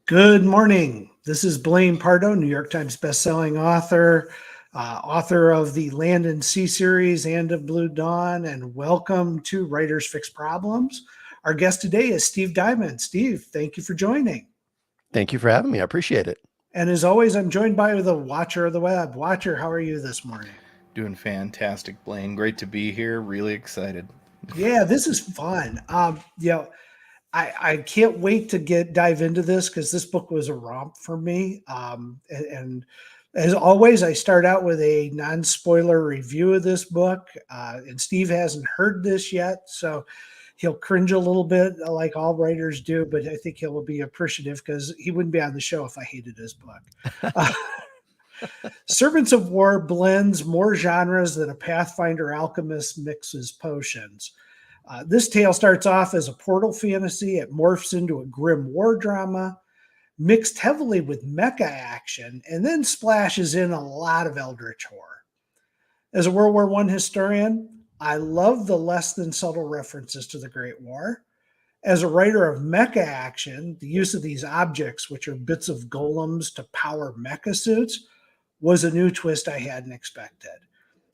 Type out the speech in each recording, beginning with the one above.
Good morning. This is Blain Pardoe, New York Times bestselling author, author of the Land and Sea series and of Blue Dawn, and welcome to Writers Fix Problems. Our guest today is Steve Diamond. Steve, thank you for joining. Thank you for having me. I appreciate it. And as always, I'm joined by the Watcher of the Web. Watcher, how are you this morning? Doing fantastic, Blaine. Great to be here. Really excited. Yeah, this is fun. I can't wait to dive into this because this book was a romp for me. And as always, I start out with a non-spoiler review of this book. And Steve hasn't heard this yet, so he'll cringe a little bit, like all writers do. But I think he'll be appreciative because he wouldn't be on the show if I hated his book. Servants of War blends more genres than a Pathfinder alchemist mixes potions. This tale starts off as a portal fantasy. It morphs into a grim war drama, mixed heavily with mecha action, and then splashes in a lot of eldritch horror. As a World War I historian, I love the less than subtle references to the Great War. As a writer of mecha action, the use of these objects, which are bits of golems to power mecha suits, was a new twist I hadn't expected.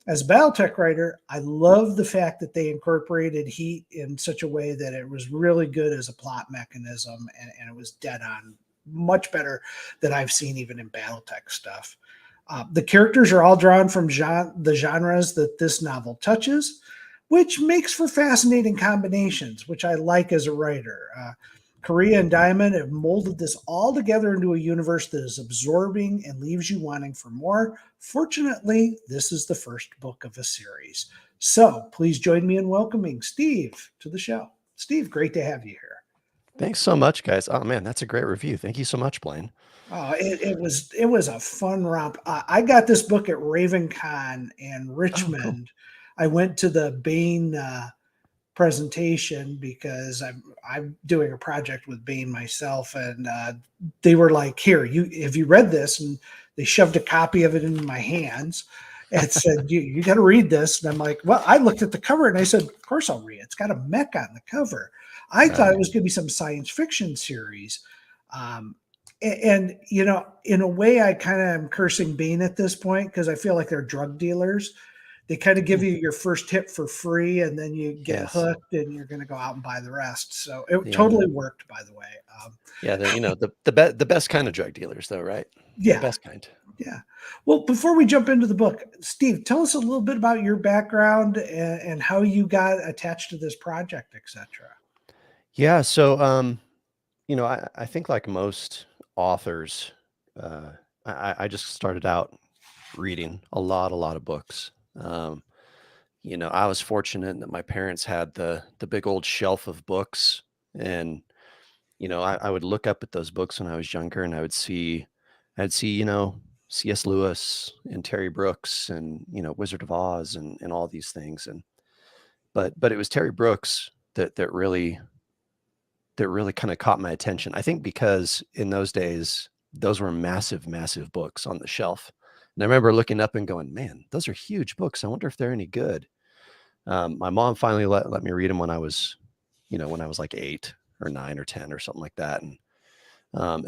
As a Battletech writer, I love the fact that they incorporated heat in such a way that it was really good as a plot mechanism, and it was dead on, much better than I've seen even in Battletech stuff. The characters are all drawn from the genres that this novel touches, which makes for fascinating combinations, which I like as a writer. Korea and Diamond have molded this all together into a universe that is absorbing and leaves you wanting for more. Fortunately, this is the first book of a series. So please join me in welcoming Steve to the show. Steve, great to have you here. Thanks so much, guys. Oh man, that's a great review. Thank you so much, Blaine. It was a fun romp. I got this book at RavenCon in Richmond. Oh, cool. I went to the Bain presentation because I'm doing a project with Bain myself, and they were like, "Here, have you read this?" And they shoved a copy of it into my hands and said, "You got to read this." And I'm like, "Well," I looked at the cover and I said, "Of course I'll read it. It's got a mech on the cover." I thought it was going to be some science fiction series. And in a way, I kind of am cursing Bain at this point because I feel like they're drug dealers. They kind of give you your first hit for free, and then you get hooked, and you're going to go out and buy the rest. So it totally worked, by the way. The best kind of drug dealers, though, right? Yeah, the best kind. Yeah. Well, before we jump into the book, Steve, tell us a little bit about your background and how you got attached to this project, etc. Yeah. So, I think like most authors, I just started out reading a lot of books. I was fortunate that my parents had the big old shelf of books, and I would look up at those books when I was younger, and I'd see C.S. Lewis and Terry Brooks and Wizard of Oz and all these things, but it was Terry Brooks that really kind of caught my attention. I think because in those days those were massive books on the shelf. And I remember looking up and going, man, those are huge books. I wonder if they're any good. My mom finally let me read them when I was like 8 or 9 or 10 or something like that. And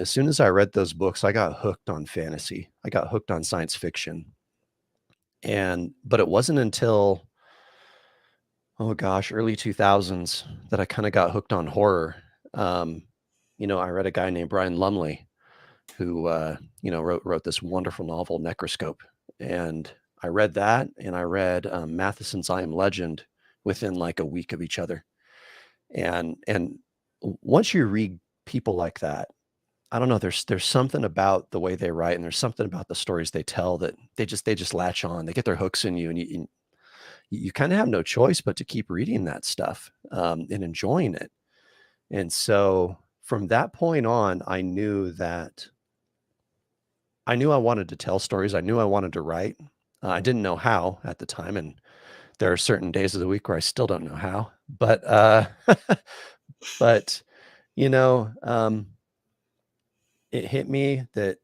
as soon as I read those books, I got hooked on fantasy. I got hooked on science fiction. But it wasn't until, early 2000s that I kind of got hooked on horror. I read a guy named Brian Lumley who, wrote this wonderful novel, Necroscope. And I read that, and I read Matheson's I Am Legend within like a week of each other. And once you read people like that, I don't know, there's something about the way they write, and there's something about the stories they tell that they just latch on. They get their hooks in you, and you kind of have no choice but to keep reading that stuff and enjoying it. And so from that point on, I knew I wanted to tell stories. I knew I wanted to write. I didn't know how at the time, and there are certain days of the week where I still don't know how. But it hit me that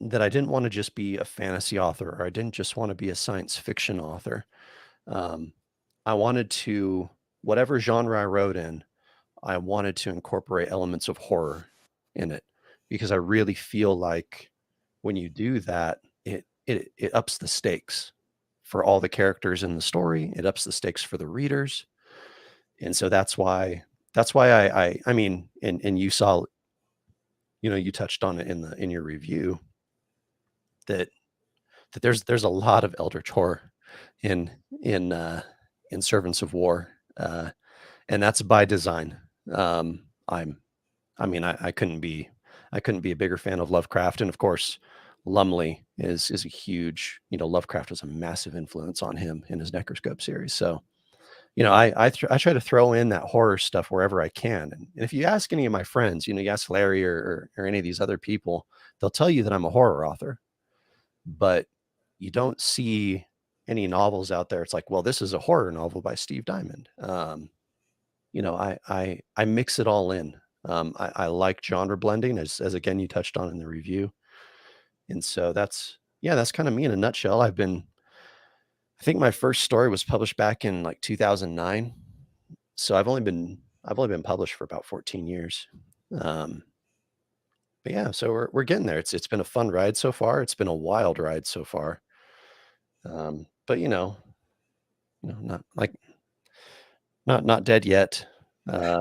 I didn't want to just be a fantasy author, or I didn't just want to be a science fiction author. I wanted to, whatever genre I wrote in, I wanted to incorporate elements of horror in it, because I really feel like when you do that, it ups the stakes for all the characters in the story. It ups the stakes for the readers. And so that's why I mean, and you saw, you touched on it in your review that there's a lot of eldritch horror in in uh in Servants of War. And that's by design. I'm I mean, I couldn't be a bigger fan of Lovecraft. And of course, Lumley is a huge, Lovecraft was a massive influence on him in his Necroscope series. So, I try to throw in that horror stuff wherever I can. And if you ask any of my friends, you ask Larry or any of these other people, they'll tell you that I'm a horror author, but you don't see any novels out there. It's like, well, this is a horror novel by Steve Diamond. I mix it all in. I like genre blending, as again you touched on in the review, and so that's kind of me in a nutshell. I think my first story was published back in like 2009, so I've only been published for about 14 years. Um, but yeah, so we're getting there. It's been a fun ride so far. It's been a wild ride so far. But not like not dead yet. Uh,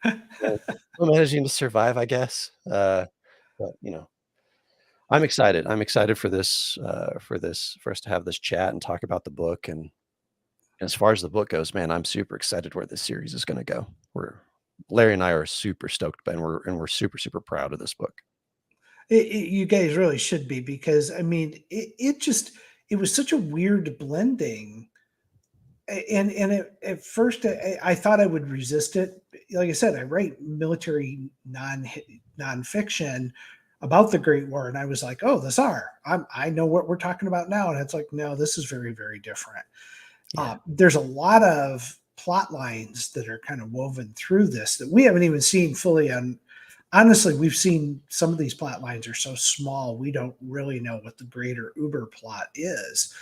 yeah, still managing to survive, I guess. But I'm excited. I'm excited for for us to have this chat and talk about the book. And as far as the book goes, man, I'm super excited where this series is going to go. Larry and I are super stoked, and we're super super proud of this book. You guys really should be, because I mean, it was such a weird blending. At first I thought I would resist it. Like I said, I write military nonfiction about the Great War, and I was like, oh, the Tsar. I know what we're talking about now, and it's like, no, this is very very different. Yeah. There's a lot of plot lines that are kind of woven through this that we haven't even seen fully. On honestly, we've seen some of these plot lines are so small we don't really know what the greater uber plot is.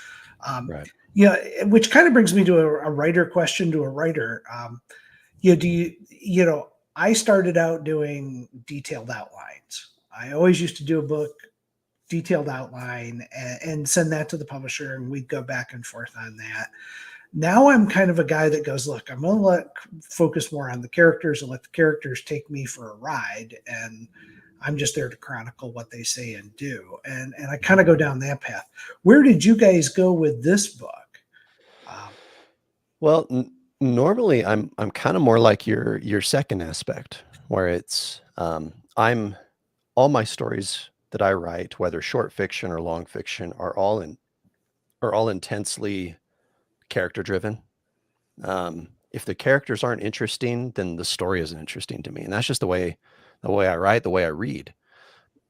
Right. Yeah, which kind of brings me to a writer question to a writer. Do I started out doing detailed outlines. I always used to do a book detailed outline and send that to the publisher, and we'd go back and forth on that. Now I'm kind of a guy that goes, look, I'm going to focus more on the characters and let the characters take me for a ride, and I'm just there to chronicle what they say and do. And I kind of go down that path. Where did you guys go with this book? Well, normally I'm kind of more like your second aspect, where it's I'm all my stories that I write, whether short fiction or long fiction, are all intensely character driven. If the characters aren't interesting, then the story isn't interesting to me, and that's just the way I write, the way I read.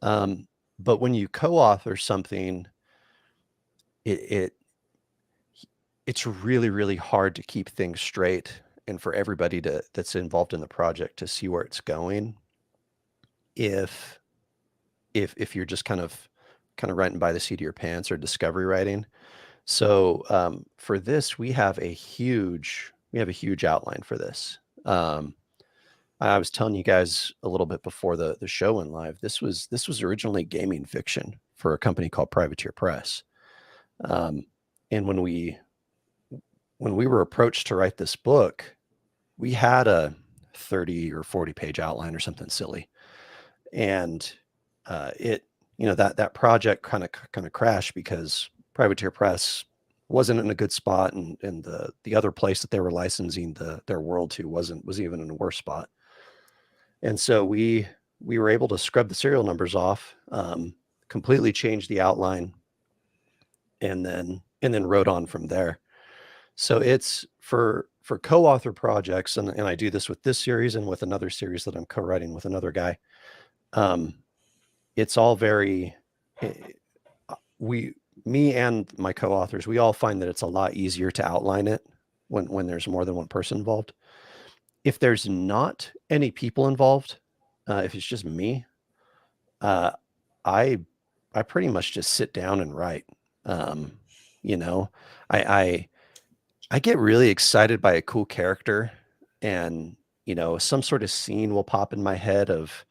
But when you co-author something, it, it it's really really hard to keep things straight, and for everybody that's involved in the project to see where it's going. If you're just kind of writing by the seat of your pants or discovery writing. So for this, we have a huge outline for this. I was telling you guys a little bit before the show went live. This was originally gaming fiction for a company called Privateer Press. And when we were approached to write this book, we had a 30 or 40 page outline or something silly, and it that project kind of crashed because Privateer Press wasn't in a good spot, and the other place that they were licensing their world to was even in a worse spot. And so we were able to scrub the serial numbers off, completely change the outline, and then wrote on from there. So it's for co-author projects, and I do this with this series and with another series that I'm co-writing with another guy. It's all very eh, we me and my co-authors, we all find that it's a lot easier to outline it when there's more than one person involved. If there's not any people involved, if it's just me, uh, I I pretty much just sit down and write. Um, you know, I I I get really excited by a cool character, and some sort of scene will pop in my head of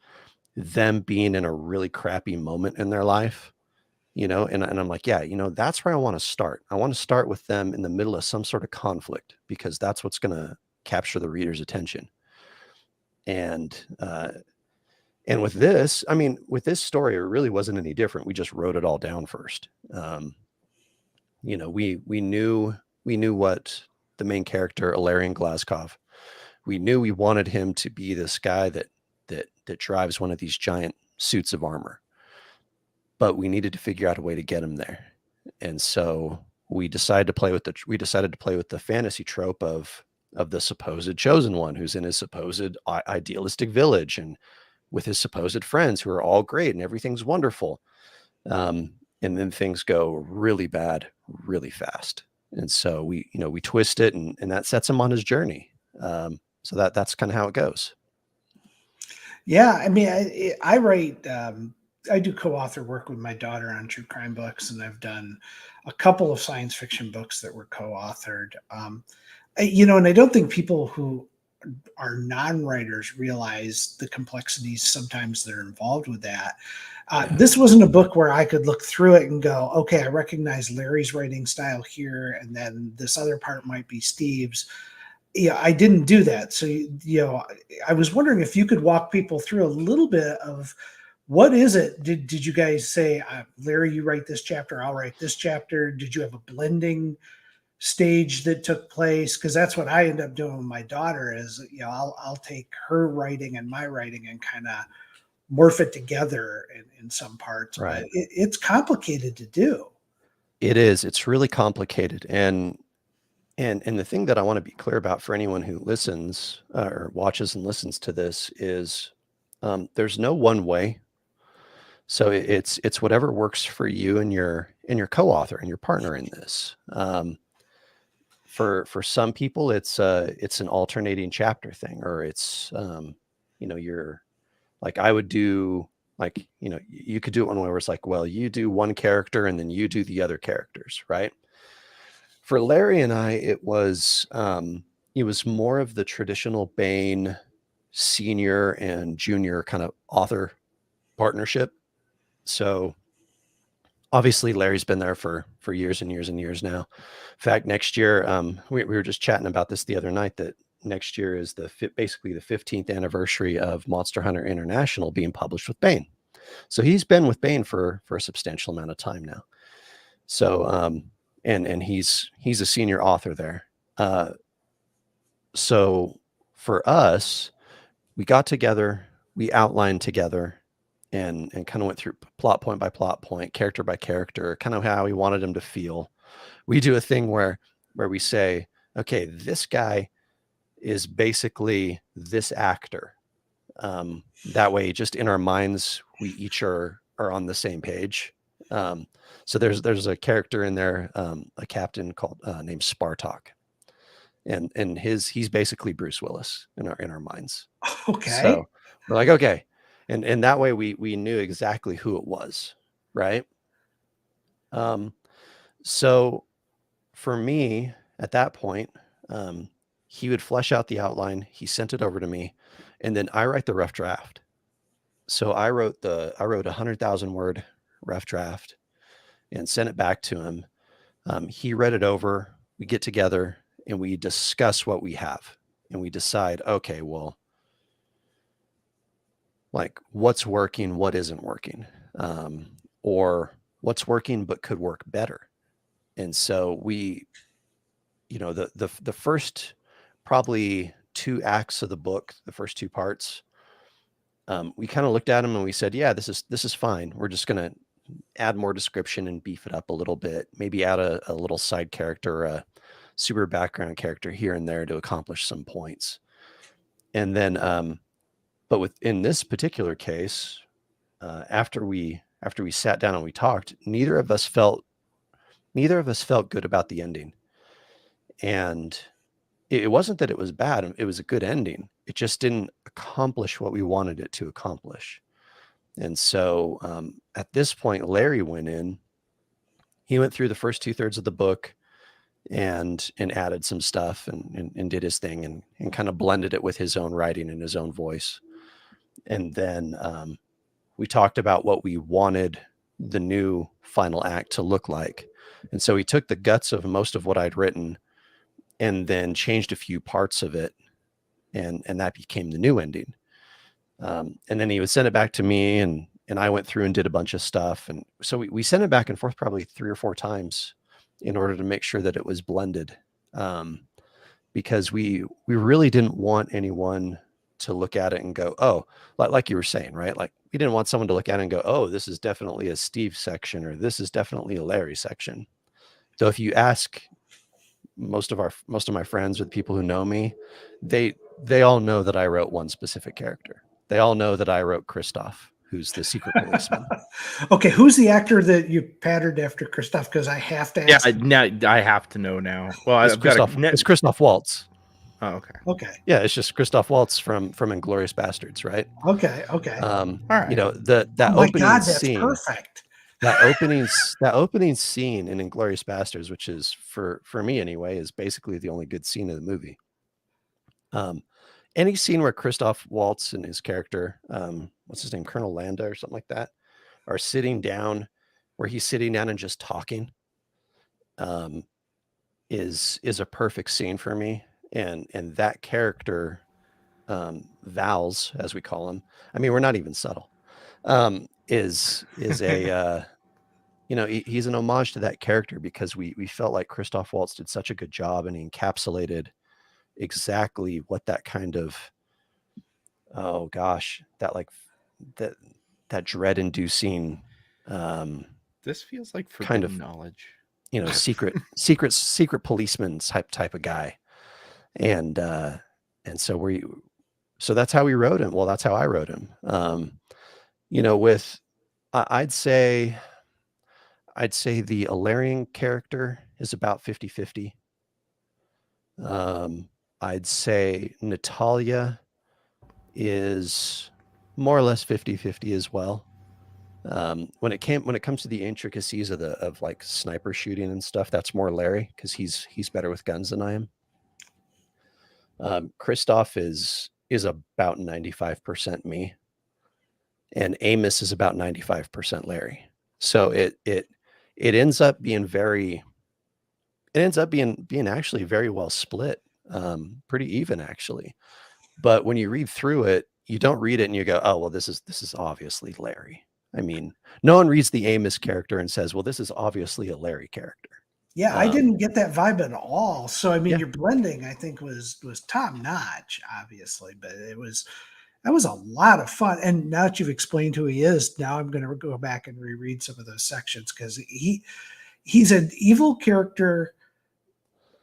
them being in a really crappy moment in their life, and I'm like, yeah, that's where I want to start. I want to start with them in the middle of some sort of conflict, because that's what's going to capture the reader's attention. And with this, with this story, it really wasn't any different. We just wrote it all down first. We knew what the main character, Ilarion Glaskov, we knew we wanted him to be this guy that drives one of these giant suits of armor, but we needed to figure out a way to get him there. And so we decided to play with the fantasy trope of the supposed chosen one, who's in his supposed idealistic village and with his supposed friends who are all great and everything's wonderful. And then things go really bad, really fast. And so we twist it, and that sets him on his journey. So that's kind of how it goes. Yeah. I mean, I write, I do co-author work with my daughter on true crime books, and I've done a couple of science fiction books that were co-authored. And I don't think people who are non-writers realize the complexities sometimes that are involved with that. This wasn't a book where I could look through it and go, okay, I recognize Larry's writing style here, and then this other part might be Steve's. Yeah, I didn't do that. So, I was wondering if you could walk people through a little bit of what is it? Did you guys say, Larry, you write this chapter, I'll write this chapter? Did you have a blending stage that took place? Because that's what I end up doing with my daughter is, I'll take her writing and my writing and kind of morph it together in some parts. Right. But it's complicated to do. It is. It's really complicated. And the thing that I want to be clear about for anyone who listens or watches and listens to this is there's no one way. So it's whatever works for you and your co-author and your partner in this. For some people, it's an alternating chapter thing, or it's you're like, I would do, like, you could do it one way where it's like, well, you do one character and then you do the other characters, right? For Larry and I, it was more of the traditional Bain senior and junior kind of author partnership. So obviously Larry's been there for years and years and years now. In fact, next year, we were just chatting about this the other night, that next year is basically the 15th anniversary of Monster Hunter International being published with Bain. So he's been with Bain for a substantial amount of time now. So and he's a senior author there. So for us, we got together, we outlined together, and kind of went through plot point by plot point, character by character, kind of how we wanted him to feel. We do a thing where we say, okay, this guy is basically this actor. That way, just in our minds, we each are on the same page. So there's a character in there, a captain called named Spartak, and he's basically Bruce Willis in our minds. Okay. So we're like, okay, and that way we knew exactly who it was, right? So for me at that point, he would flesh out the outline. He sent it over to me, and then I write the rough draft. So I wrote a 100,000 word rough draft and sent it back to him. He read it over. We get together and we discuss what we have, and we decide, okay, well, like, what's working, what isn't working, or what's working but could work better. And so we, the first probably 2 acts of the book, the first 2 parts, we kind of looked at them and we said, yeah, this is fine. We're just going to add more description and beef it up a little bit, maybe add a little side character, a super background character here and there to accomplish some points. And then, but in this particular case, after we sat down and we talked, neither of us felt good about the ending. And it wasn't that it was bad. It was a good ending. It just didn't accomplish what we wanted it to accomplish. And so at this point, Larry went in. He went through the first 2/3 of the book and added some stuff and did his thing and kind of blended it with his own writing and his own voice. And then we talked about what we wanted the new final act to look like. And so he took the guts of most of what I'd written and then changed a few parts of it. And that became the new ending. And then he would send it back to me, and I went through and did a bunch of stuff. And so we sent it back and forth probably 3 or 4 times in order to make sure that it was blended. Because we really didn't want anyone to look at it and go, oh, like you were saying, right? Like, we didn't want someone to look at it and go, oh, this is definitely a Steve section, or this is definitely a Larry section. So if you ask most of my friends or the people who know me, they all know that I wrote one specific character. They all know that I wrote Christoph, who's the secret policeman. Okay, who's the actor that you patterned after Christoph? Because I have to Yeah, ask. now I have to know now. Well, It's I've got Christoph. a It's Christoph Waltz. Oh, okay. Okay. Yeah, it's just Christoph Waltz from Inglourious Bastards, right? Okay. Okay. All right. You know, that Oh my opening God, that's scene. perfect. That opening scene in Inglourious Bastards, which is for me anyway, is basically the only good scene of the movie. Any scene where Christoph Waltz and his character, what's his name, Colonel Landa or something like that, are sitting down, where he's sitting down and just talking, is a perfect scene for me. And that character, Vals, as we call him, I mean, we're not even subtle, is a you know, he's an homage to that character, because we felt like Christoph Waltz did such a good job, and he encapsulated exactly what that kind of, oh gosh, that dread inducing, This feels like forbidden kind of, knowledge. you know, secret policeman type of guy. And so that's how we wrote him. Well, that's how I wrote him. You know, with, I'd say the Alarian character is about 50-50. I'd say Natalia is more or less 50-50 as well. When it comes to the intricacies of like sniper shooting and stuff, that's more Larry, because he's better with guns than I am. Christoph is about 95% me, and Amos is about 95% Larry. So it ends up being actually very well split, pretty even actually. But when you read through it, you don't read it and you go, oh, well, this is obviously Larry. I mean, no one reads the Amos character and says, well, this is obviously a Larry character. Yeah, I didn't get that vibe at all. So I mean, Yeah. your blending, I think, was top notch, obviously, but that was a lot of fun. And now that you've explained who he is, now I'm going to go back and reread some of those sections, because he's an evil character,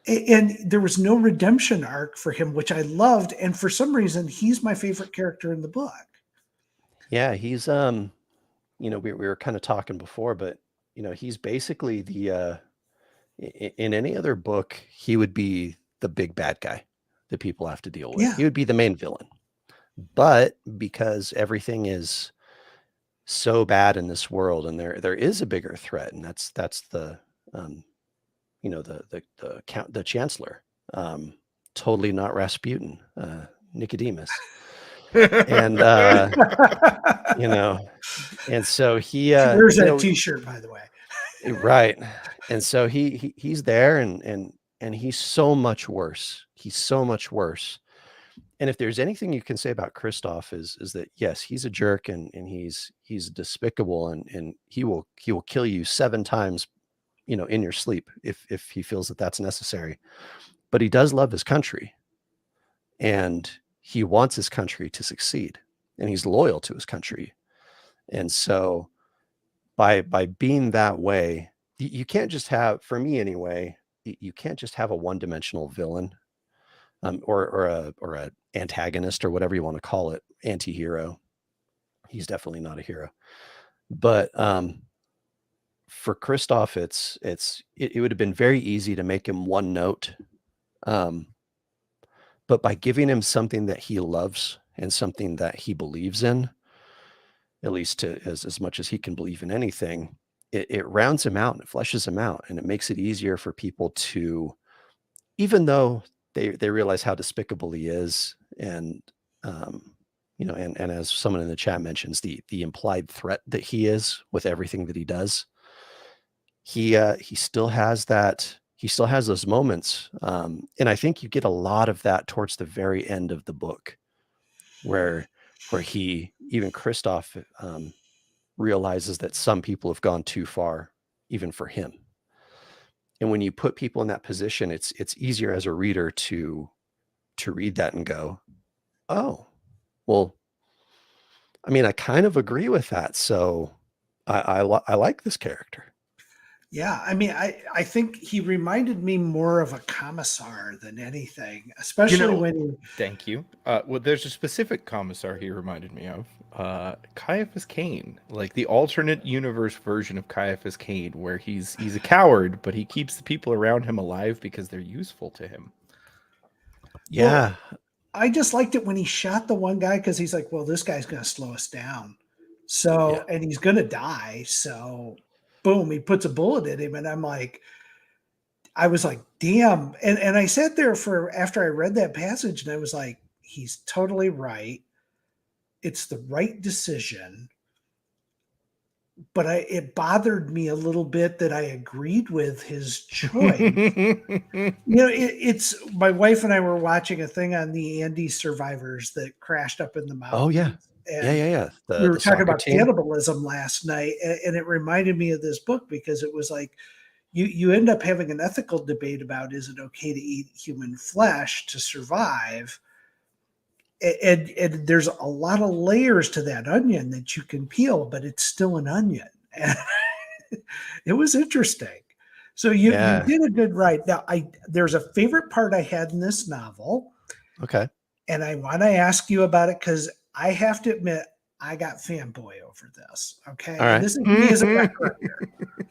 and there was no redemption arc for him, which I loved. And for some reason, he's my favorite character in the book. Yeah, he's you know, we were kind of talking before, but you know, he's basically the in any other book, he would be the big bad guy that people have to deal with. Yeah. He would be the main villain. But because everything is so bad in this world, and there is a bigger threat, and that's the you know, the chancellor, totally not Rasputin, Nicodemus. And you know, and so he Where's you that know, T-shirt, by the way? right. And so he's there, and he's so much worse. He's so much worse. And if there's anything you can say about Christoph, is that yes, he's a jerk, and he's despicable, and he will kill you 7 times, you know, in your sleep, if he feels that that's necessary. But he does love his country, and he wants his country to succeed, and he's loyal to his country. And so by being that way, you can't just have, for me anyway, you can't just have a one-dimensional villain, or a antagonist, or whatever you want to call it, anti-hero. He's definitely not a hero. But for Christoph, it would have been very easy to make him one note. But by giving him something that he loves and something that he believes in, at least to as much as he can believe in anything, it rounds him out and it fleshes him out, and it makes it easier for people to, even though they realize how despicable he is, and and as someone in the chat mentions, the implied threat that he is with everything that he does, he still has that. He still has those moments, and I think you get a lot of that towards the very end of the book, where he, even Christoph, realizes that some people have gone too far, even for him. And when you put people in that position, it's easier as a reader to read that and go, oh, well, I mean, I kind of agree with that. So I like this character. Yeah, I mean, I think he reminded me more of a commissar than anything, especially when he, Thank you. Well, there's a specific commissar he reminded me of. Caiaphas Cain, like the alternate universe version of Caiaphas Cain, where he's a coward, but he keeps the people around him alive because they're useful to him. Yeah. Well, I just liked it when he shot the one guy because he's like, well, this guy's going to slow us down. So, and he's going to die. So, boom, he puts a bullet in him. And I was like, damn. And I sat there after I read that passage and I was like, he's totally right. It's the right decision. But it bothered me a little bit that I agreed with his choice. It's my wife and I were watching a thing on the Andes survivors that crashed up in the mountains. Oh yeah. And Yeah. we were The talking about team. cannibalism last night, and it reminded me of this book because it was like you end up having an ethical debate about, is it okay to eat human flesh to survive? And there's a lot of layers to that onion that you can peel, but it's still an onion. And it was interesting. So you did a good write. Now there's a favorite part I had in this novel. Okay. And I want to ask you about it because I have to admit I got fanboy over this. Okay. All right. And this is me as a mech writer.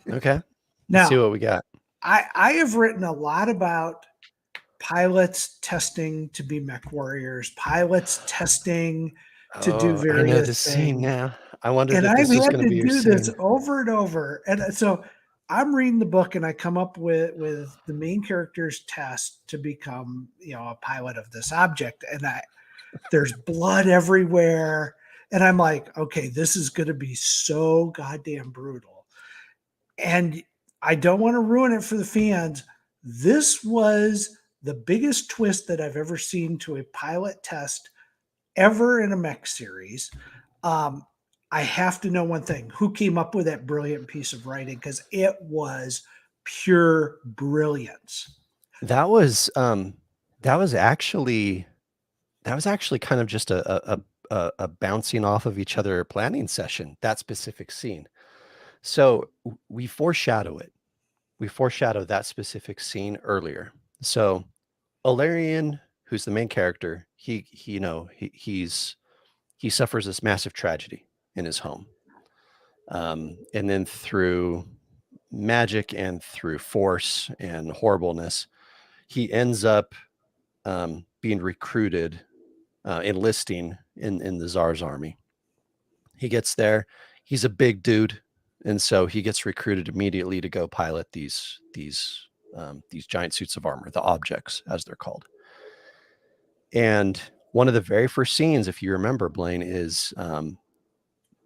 Okay. Now, let's see what we got. I have written a lot about pilots testing to be mech warriors, pilots testing to do various I know the things. scene now. I wondered And if this I've was had going to be your do this scene. over and over. And so I'm reading the book and I come up with the main character's test to become, a pilot of this object. And there's blood everywhere. And I'm like, okay, this is going to be so goddamn brutal. And I don't want to ruin it for the fans. This was the biggest twist that I've ever seen to a pilot test ever in a mech series. I have to know one thing. Who came up with that brilliant piece of writing? Because it was pure brilliance. That was actually kind of just a bouncing off of each other planning session, that specific scene. So we foreshadow it. We foreshadow that specific scene earlier. So Alarian, who's the main character, he suffers this massive tragedy in his home. And then through magic and through force and horribleness, he ends up being recruited, enlisting in the Tsar's army. He gets there. He's a big dude, and so he gets recruited immediately to go pilot these giant suits of armor, the objects as they're called. And one of the very first scenes, if you remember, Blaine, is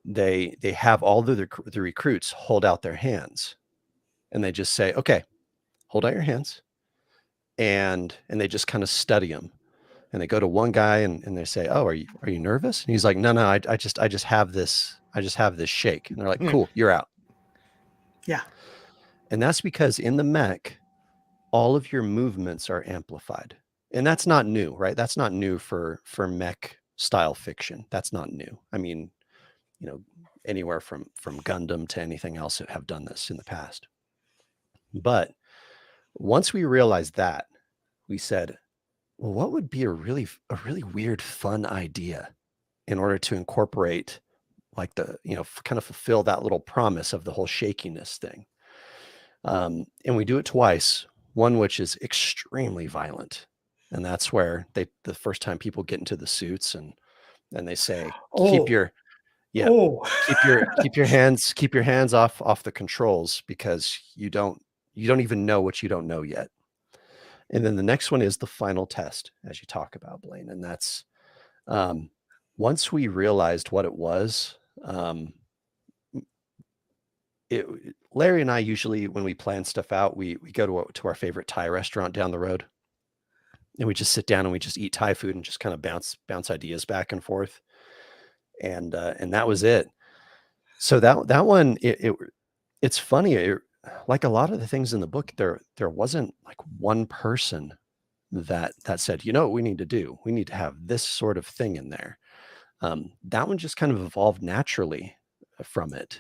they have all the recruits hold out their hands, and they just say, "Okay, hold out your hands," and they just kind of study them. And they go to one guy and they say, "Oh, are you nervous?" And he's like, "No, I just have this shake." And they're like, "Cool, you're out." Yeah. And that's because in the mech, all of your movements are amplified. And that's not new, right? That's not new for mech style fiction. That's not new. I mean, anywhere from Gundam to anything else that have done this in the past. But once we realized that, we said, well, what would be a really weird, fun idea in order to incorporate, like, the, kind of fulfill that little promise of the whole shakiness thing. And we do it twice, one which is extremely violent. And that's where the first time people get into the suits and they say, keep your hands off the controls, because you don't even know what you don't know yet. And then the next one is the final test, as you talk about, Blaine. And that's once we realized what it was, it Larry and I usually, when we plan stuff out, we go to our favorite Thai restaurant down the road, and we just sit down and we just eat Thai food and just kind of bounce ideas back and forth, and that was it. So that one, it's funny. Like a lot of the things in the book, there wasn't like one person that said, you know what we need to do? We need to have this sort of thing in there. That one just kind of evolved naturally from it.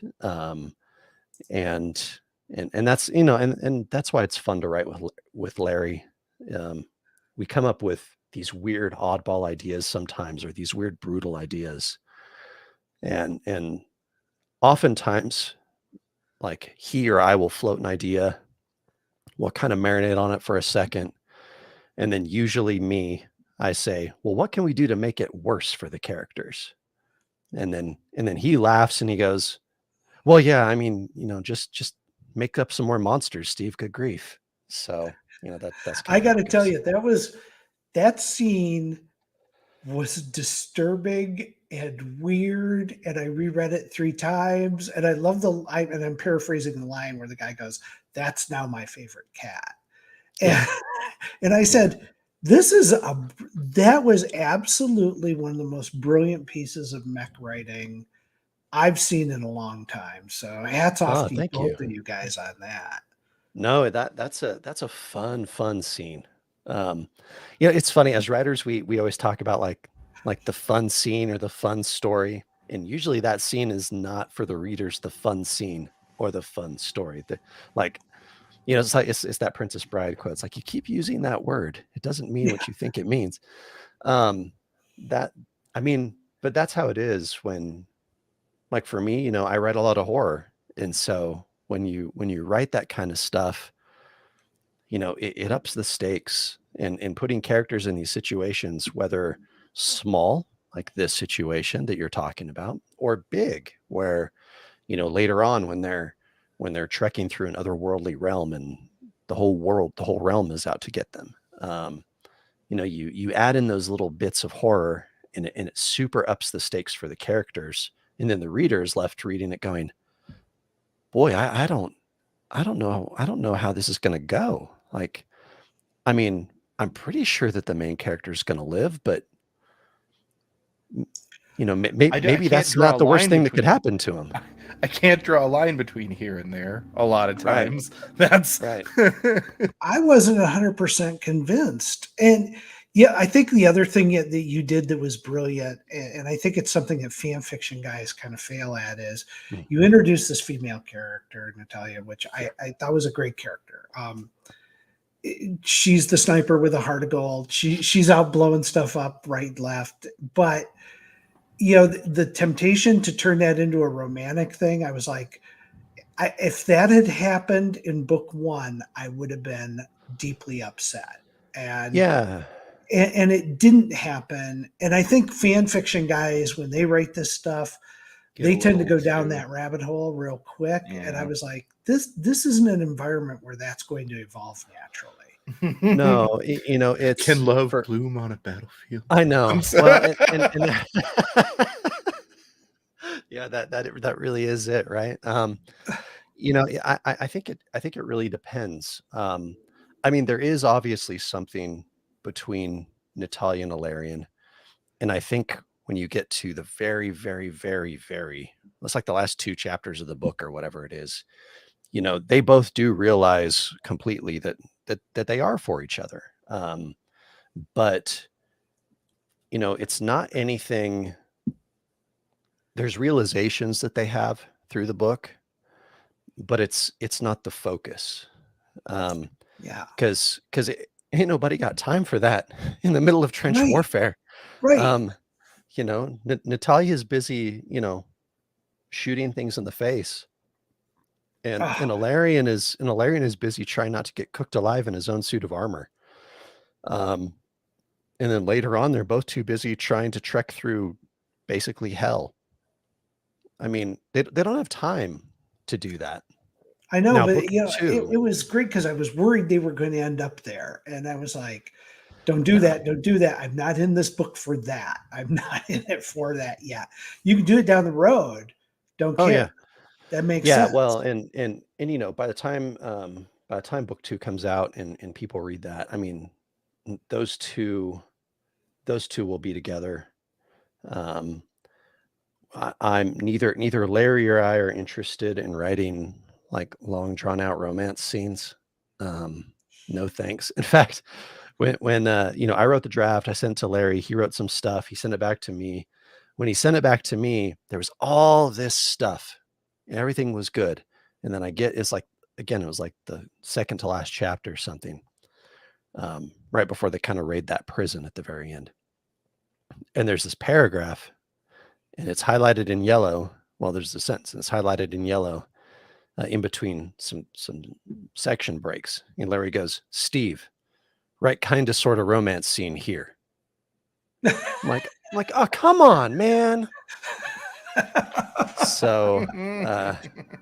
And and that's, and that's why it's fun to write with Larry. Um, we come up with these weird oddball ideas sometimes, or these weird brutal ideas, and oftentimes, like, he or I will float an idea, we'll kind of marinate on it for a second, and then usually I say, well, what can we do to make it worse for the characters? And then he laughs and he goes, well, yeah, I mean, just make up some more monsters, Steve. Good grief. So, that's kind I of how got to it tell goes. you, that scene was disturbing and weird, and I reread it 3 times, and I love and I'm paraphrasing the line where the guy goes, "That's now my favorite cat," Yeah. and, and I Yeah. said, that was absolutely one of the most brilliant pieces of mech writing I've seen in a long time. So hats off Oh, to thank both you. of you guys on that. No, that's a fun scene. Um, it's funny, as writers, we always talk about like the fun scene or the fun story, and usually that scene is not for the readers, the fun scene or the fun story. Like, it's like it's that Princess Bride quote. It's like, you keep using that word, it doesn't mean Yeah. what you think it means. Um, that I mean, but that's how it is when, like, for me, I write a lot of horror, and so when you write that kind of stuff, it ups the stakes, and putting characters in these situations, whether small, like this situation that you're talking about, or big, where, later on when they're trekking through an otherworldly realm, and the whole realm is out to get them. You add in those little bits of horror, and it super ups the stakes for the characters, and then the reader is left reading it going, boy, I don't know how this is going to go. Like, I mean, I'm pretty sure that the main character is going to live, but I maybe can't that's draw a not the worst line thing that could between. happen to him. I can't draw a line between here and there. A lot of Right, times, that's right. I wasn't 100% convinced. And yeah, I think the other thing that you did that was brilliant, and I think it's something that fan fiction guys kind of fail at, is Mm, you introduced this female character, Natalia, which yeah, I thought was a great character. She's the sniper with a heart of gold. She's out blowing stuff up right and left. But, the temptation to turn that into a romantic thing, I was like, if that had happened in book one, I would have been deeply upset. And yeah. and it didn't happen. And I think fan fiction guys, when they write this stuff, get they a tend to little go down too. that rabbit hole real quick. And I Yeah. was like, this isn't an environment where that's going to evolve naturally. No, Can it's love for bloom on a battlefield? I I'm know. Well, sorry. and yeah, that really is it, right? I think it really depends. I mean, there is obviously something between Natalia and Ilarion, and I think when you get to the very, very, very, very, it's like the last 2 chapters of the book or whatever it is, they both do realize completely that they are for each other. But it's not anything. There's realizations that they have through the book, but it's not the focus. Yeah. Because ain't nobody got time for that in the middle of trench Right. warfare. Right. Um, Natalia's busy, shooting things in the face, and Oh, and Ilarion is busy trying not to get cooked alive in his own suit of armor. Um, and then later on, they're both too busy trying to trek through basically hell. I mean, they don't have time to do that. I know, Now, but book it 2, was great because I was worried they were going to end up there. And I was like, Don't do that. Don't do that. I'm not in this book for that. I'm not in it for that yet. You can do it down the road. Don't Oh care. yeah. That makes Yeah, sense. well, and you know, by the time book 2 comes out and people read that, I mean, those two will be together. Um, I'm neither Larry or I are interested in writing like long drawn out romance scenes. No thanks. In fact, when you know, I wrote the draft, I sent it to Larry, he wrote some stuff, he sent it back to me. When he sent it back to me, there was all this stuff. And everything was good. And then it's like, again, it was like the second to last chapter or something. Right before they kind of raid that prison at the very end. And there's this paragraph and it's highlighted in yellow. Well, there's a sentence and it's highlighted in yellow in between some section breaks. And Larry goes, "Steve, right kind of sort of romance scene here." I'm like, oh, come on, man. So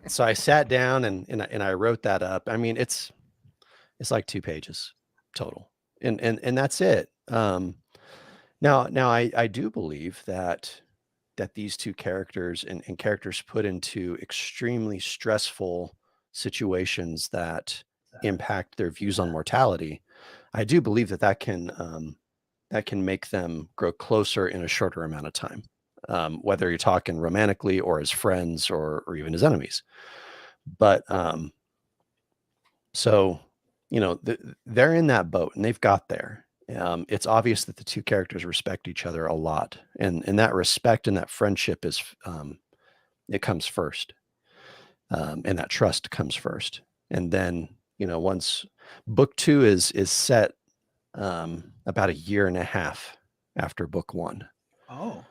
so I sat down and I wrote that up. I mean, it's like 2 pages total. And that's it. Now I do believe that these two characters and characters put into extremely stressful situations that impact their views on mortality, I do believe that can make them grow closer in a shorter amount of time, whether you're talking romantically or as friends or even as enemies. But so, you know, they're in that boat and they've got there. It's obvious that the two characters respect each other a lot, and that respect and that friendship is it comes first, and that trust comes first, and then, you know, once book 2 is set about a year and a half after book 1, Oh,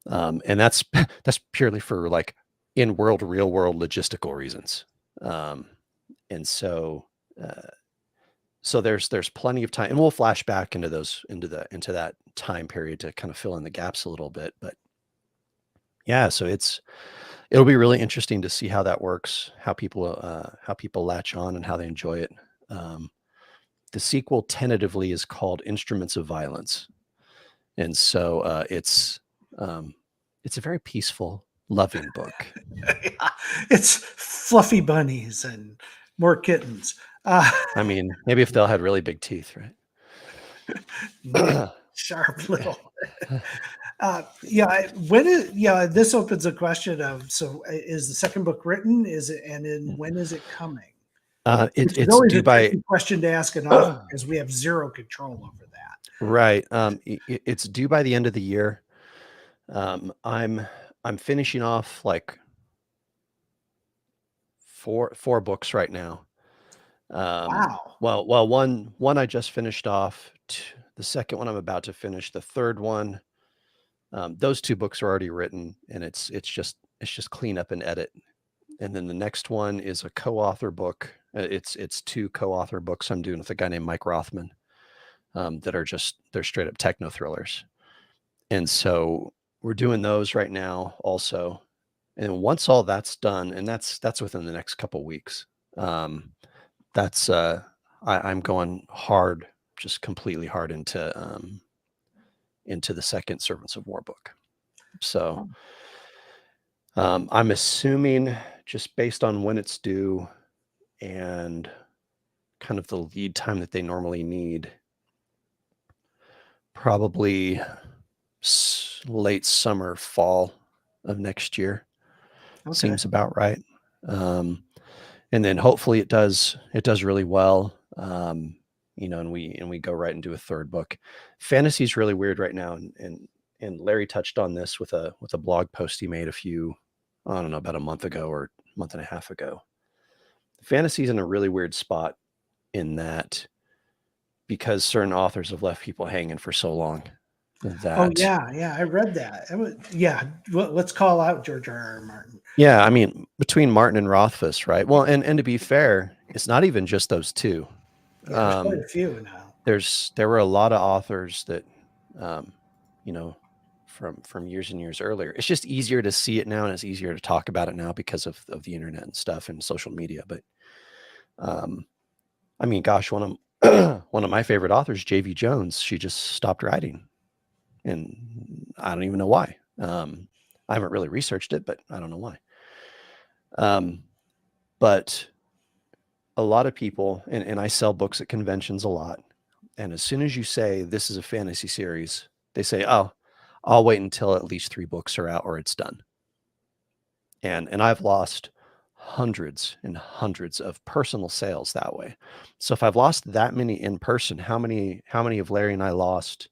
and that's that's purely for like in world, real world logistical reasons, and so. So there's plenty of time, and we'll flash back into into that time period to kind of fill in the gaps a little bit. But yeah, so it'll be really interesting to see how that works, how people latch on and how they enjoy it. The sequel tentatively is called Instruments of Violence, and so it's a very peaceful, loving book. it's fluffy bunnies and more kittens. I mean, maybe if they all had really big teeth, right? Sharp little. Yeah, this opens a question of, so is the second book written? Is it, and then when is it coming? Which is It's always due a by tricky question to ask an author because we have zero control over that. right. It's due by the end of the year. I'm finishing off like four books right now. Wow. Well, one I just finished off. The second one I'm about to finish. The third one, those 2 books are already written, and it's just clean up and edit. And then the next one is a co-author book. It's 2 co-author books I'm doing with a guy named Mike Rothman, that are they're straight up techno thrillers. And so we're doing those right now also. And once all that's done, and that's within the next couple weeks, that's I'm going hard, just completely hard into the second Servants of War book. So I'm assuming, just based on when it's due and kind of the lead time that they normally need, probably late summer, fall of next year. Okay. Seems about right. And then hopefully it does really well. You know, and we go right into a third book. Fantasy is really weird right now, and Larry touched on this with a blog post he made about a month ago or month and a half ago. Fantasy's in a really weird spot in that, because certain authors have left people hanging for so long, that Oh yeah, I read that. Let's call out George R.R. Martin. yeah, I mean, between Martin and Rothfuss, right? Well, and to be fair, it's not even just those 2. Yeah, there's quite a few now. There were a lot of authors that, you know, from years and years earlier. It's just easier to see it now, and it's easier to talk about it now because of the internet and stuff and social media. But I mean, gosh, one one of my favorite authors, J.V. Jones, she just stopped writing, and I don't even know why. I haven't really researched it, but I don't know why. But a lot of people, and I sell books at conventions a lot, and as soon as you say this is a fantasy series, they say, "Oh, I'll wait until at least 3 books are out or it's done." And I've lost hundreds and hundreds of personal sales that way. So if I've lost that many in person, how many have Larry and I lost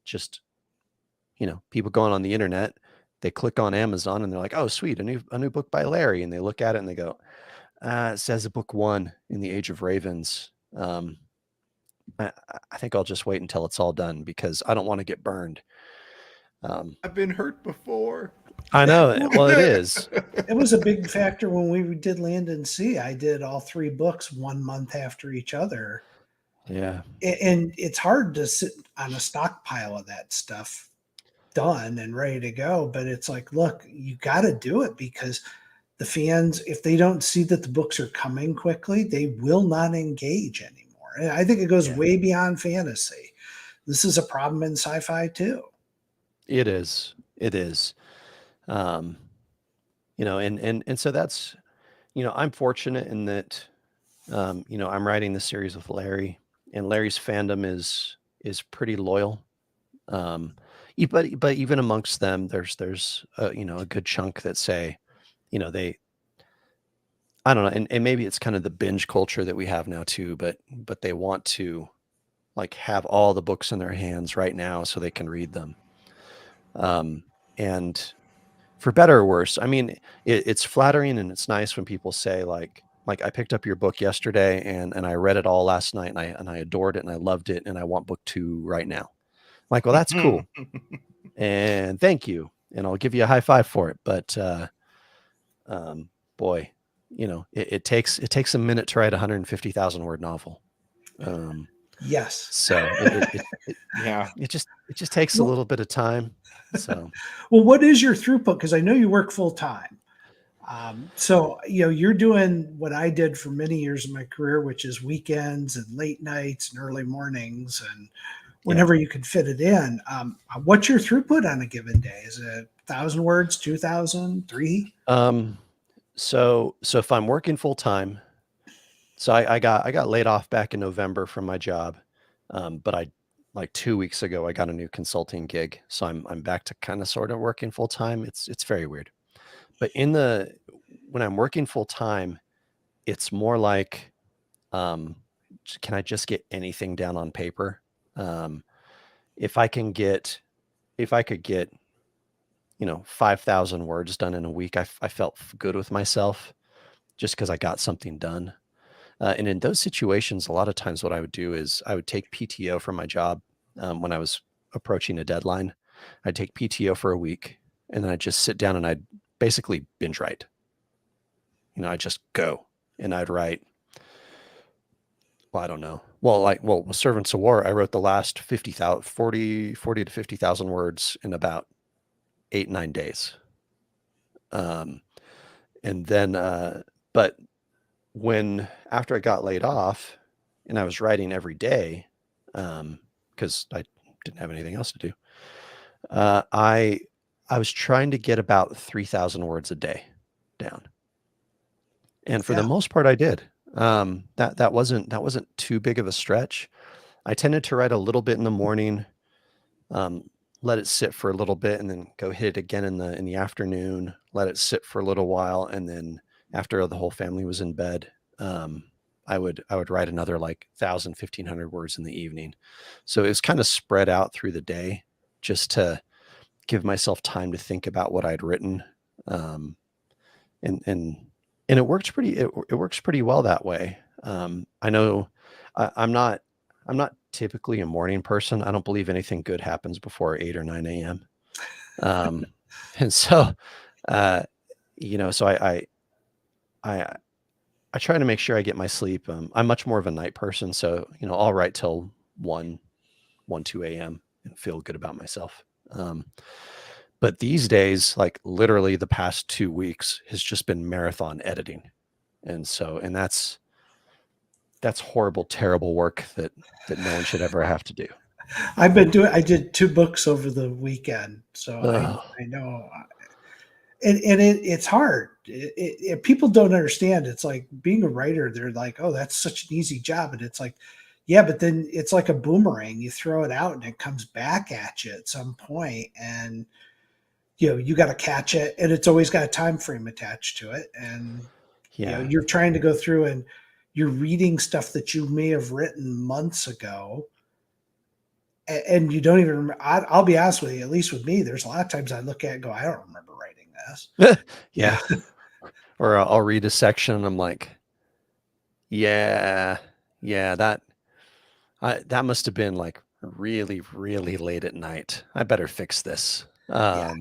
just, people going on the internet, they click on Amazon and they're like, "Oh, sweet, a new book by Larry." And they look at it and they go, it says a book 1 in the Age of Ravens. I, I think I'll just wait until it's all done because I don't want to get burned. I've been hurt before. I know. Well, it is. It was a big factor when we did Land and Sea. I did all 3 books 1 month after each other. Yeah. And it's hard to sit on a stockpile of that stuff done and ready to go. But it's like, look, you got to do it because the fans, if they don't see that the books are coming quickly, they will not engage anymore. And I think it goes way beyond fantasy. This is a problem in sci-fi too. It is. It is. And so that's, I'm fortunate in that, I'm writing this series with Larry, and Larry's fandom is pretty loyal. But even amongst them, there's a good chunk that say, I don't know, and maybe it's kind of the binge culture that we have now too, but they want to like have all the books in their hands right now so they can read them. And for better or worse, I mean, it's flattering and it's nice when people say like I picked up your book yesterday and I read it all last night and I adored it and I loved it and I want book 2 right now. I'm like, well, that's cool. And thank you. And I'll give you a high five for it. But boy, it takes a minute to write a 150,000 word novel. Yes. So it just takes a little bit of time. So, well, what is your throughput? Because I know you work full time. So you're doing what I did for many years of my career, which is weekends and late nights and early mornings and whenever you can fit it in. What's your throughput on a given day? Is it 1,000 words, 2,000, 3? So if I'm working full time, so I got laid off back in November from my job, but I like 2 weeks ago I got a new consulting gig, so I'm back to kind of sort of working full time. It's very weird, but when I'm working full time, it's more like, can I just get anything down on paper? If I could get 5,000 words done in a week, I felt good with myself just because I got something done. And in those situations, a lot of times what I would do is I would take PTO from my job when I was approaching a deadline. I'd take PTO for a week and then I'd just sit down and I'd basically binge write. I'd just go and I'd write, well, I don't know. With Servants of War, I wrote the last 40 to 50,000 words in about 8-9 days. And then, but after I got laid off and I was writing every day, because I didn't have anything else to do, I was trying to get about 3,000 words a day down. And for the most part, I did. That wasn't too big of a stretch. I tended to write a little bit in the morning, let it sit for a little bit, and then go hit it again in the afternoon. Let it sit for a little while, and then after the whole family was in bed, I would write another like 1,000, 1,500 words in the evening. So it was kind of spread out through the day, just to give myself time to think about what I'd written, and it works pretty well that way. I know I'm not typically a morning person. I don't believe anything good happens before 8 or 9 a.m. And so, so I try to make sure I get my sleep. I'm much more of a night person. So, I'll write till 1, 2 a.m. and feel good about myself. But these days, like literally the past 2 weeks has just been marathon editing. And that's, that's horrible, terrible work that no one should ever have to do. I did 2 books over the weekend, so I know, and it's hard. People don't understand. It's like being a writer. They're like, "Oh, that's such an easy job," and it's like, yeah, but then it's like a boomerang. You throw it out and it comes back at you at some point, and you got to catch it, and it's always got a time frame attached to it, and Yeah. you're trying to go through and you're reading stuff that you may have written months ago, and you don't even remember. I'll be honest with you, at least with me, there's a lot of times I look at it and go, I don't remember writing this. Yeah. Or I'll read a section and I'm like, yeah, that must have been like really, really late at night. I better fix this. Yeah.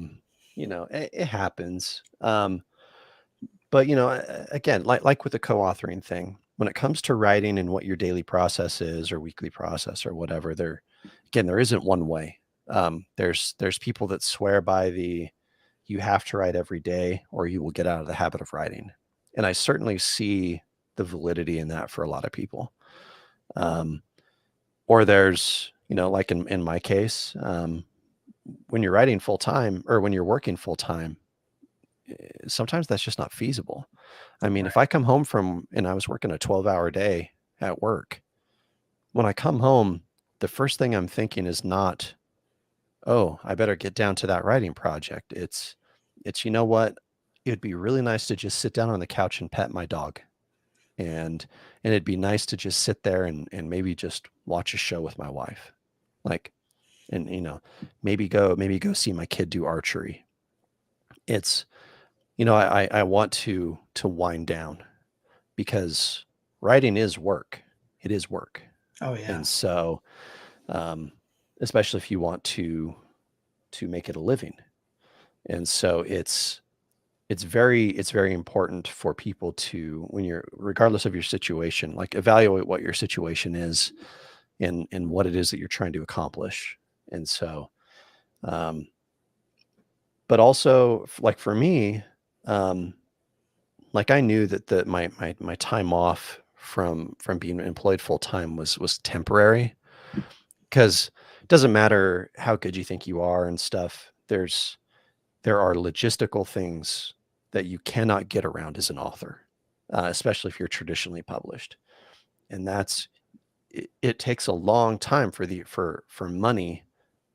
It happens. But again, like with the co-authoring thing, when it comes to writing and what your daily process is or weekly process or whatever, there isn't one way. There's people that swear by you have to write every day or you will get out of the habit of writing. And I certainly see the validity in that for a lot of people. Or there's, like in my case, when you're writing full time or when you're working full time, sometimes that's just not feasible. I mean, if I come home and I was working a 12-hour day at work, when I come home, the first thing I'm thinking is not, oh, I better get down to that writing project. It's, you know what? It'd be really nice to just sit down on the couch and pet my dog. And it'd be nice to just sit there and maybe just watch a show with my wife. Like, and maybe go see my kid do archery. It's, I want to wind down because writing is work. It is work. Oh yeah. And so, especially if you want to make it a living. And so it's very important for people to, regardless of your situation, like evaluate what your situation is and what it is that you're trying to accomplish. And so, but also like for me, like I knew that my time off from being employed full time was temporary, because it doesn't matter how good you think you are and stuff. There are logistical things that you cannot get around as an author, especially if you're traditionally published, and it takes a long time for money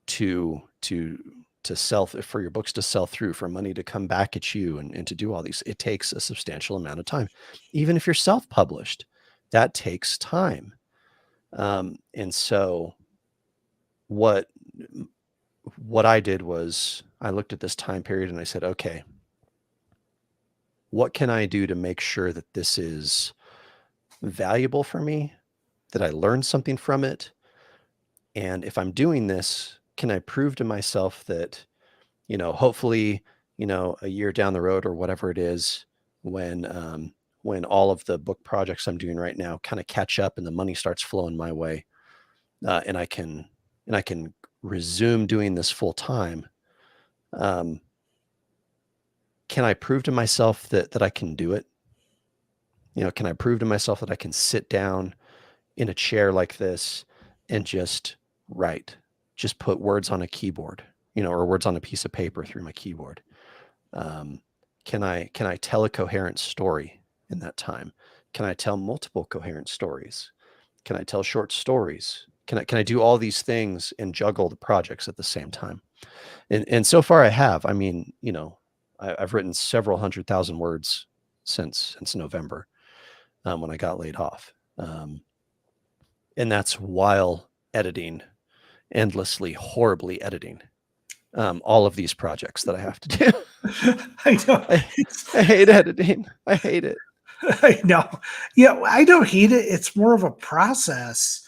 to sell, for your books to sell through, for money to come back at you and to do all these. It takes a substantial amount of time. Even if you're self-published, that takes time. And so what I did was I looked at this time period and I said, okay, what can I do to make sure that this is valuable for me, that I learned something from it? And if I'm doing this, can I prove to myself that, hopefully, a year down the road or whatever it is, when all of the book projects I'm doing right now kind of catch up and the money starts flowing my way, and I can resume doing this full time. Can I prove to myself that I can do it? Can I prove to myself that I can sit down in a chair like this and just write, just put words on a keyboard, or words on a piece of paper through my keyboard? Can I tell a coherent story in that time? Can I tell multiple coherent stories? Can I tell short stories? Can I do all these things and juggle the projects at the same time? And so far I have. I mean, I've written several 100,000 words since November, when I got laid off. And that's while editing, endlessly, horribly editing, all of these projects that I have to do. I know. I hate editing. I hate it. I know. Yeah, I don't hate it. It's more of a process.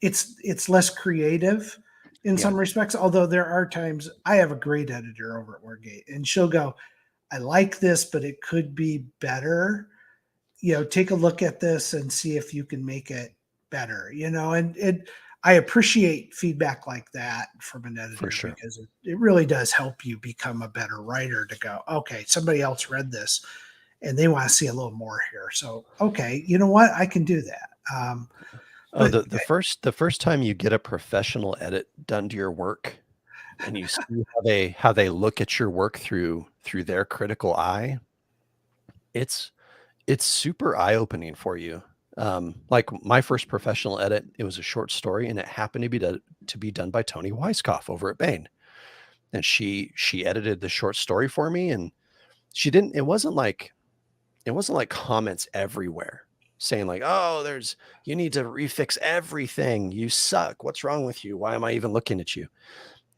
It's less creative in some respects, although there are times I have a great editor over at Wargate, and she'll go, I like this, but it could be better. Take a look at this and see if you can make it better, and I appreciate feedback like that from an editor, For sure. because it really does help you become a better writer, to go, okay, somebody else read this and they want to see a little more here. So, okay, you know what? I can do that. Oh, But the first time you get a professional edit done to your work and you see how they look at your work through their critical eye, it's super eye-opening for you. Like my first professional edit, it was a short story and it happened to be done by Toni Weisskopf over at Bain. And she edited the short story for me, and she didn't, it wasn't like comments everywhere saying like, "Oh, you need to refix everything. You suck. What's wrong with you? Why am I even looking at you?"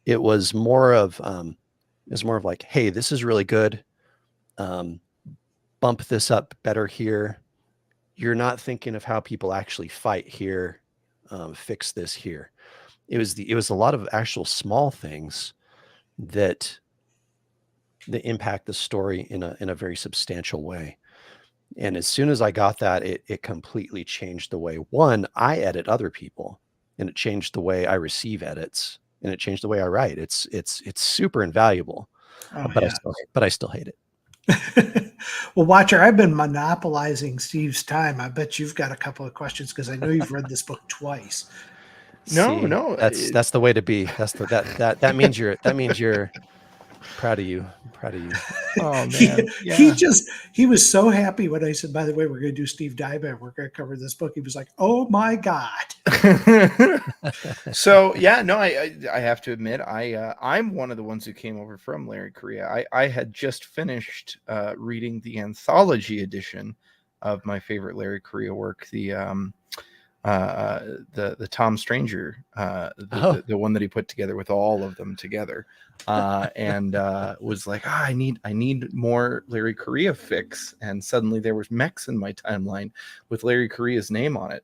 It was more of like, "Hey, this is really good. Bump this up better here. You're not thinking of how people actually fight here. Fix this here." It was a lot of actual small things that impact the story in a very substantial way. And as soon as I got that, it completely changed the way, one, I edit other people, and it changed the way I receive edits, and it changed the way I write. It's super invaluable, oh but yeah. I still hate it. Well, Watcher, I've been monopolizing Steve's time. I bet you've got a couple of questions because I know you've read this book twice. No, That's the way to be. That means you're proud of you. I'm proud of you. Oh He, man, yeah. he was so happy when I said, by the way, we're going to do Steve Dybek. We're going to cover this book. He was like, "Oh my God." So yeah, no, I have to admit, I'm one of the ones who came over from Larry Correia. I had just finished reading the anthology edition of my favorite Larry Correia work, the Tom Stranger, the one that he put together with all of them together, and was like, I need more Larry Correia fix, and suddenly there was Mex in my timeline with Larry Correia's name on it.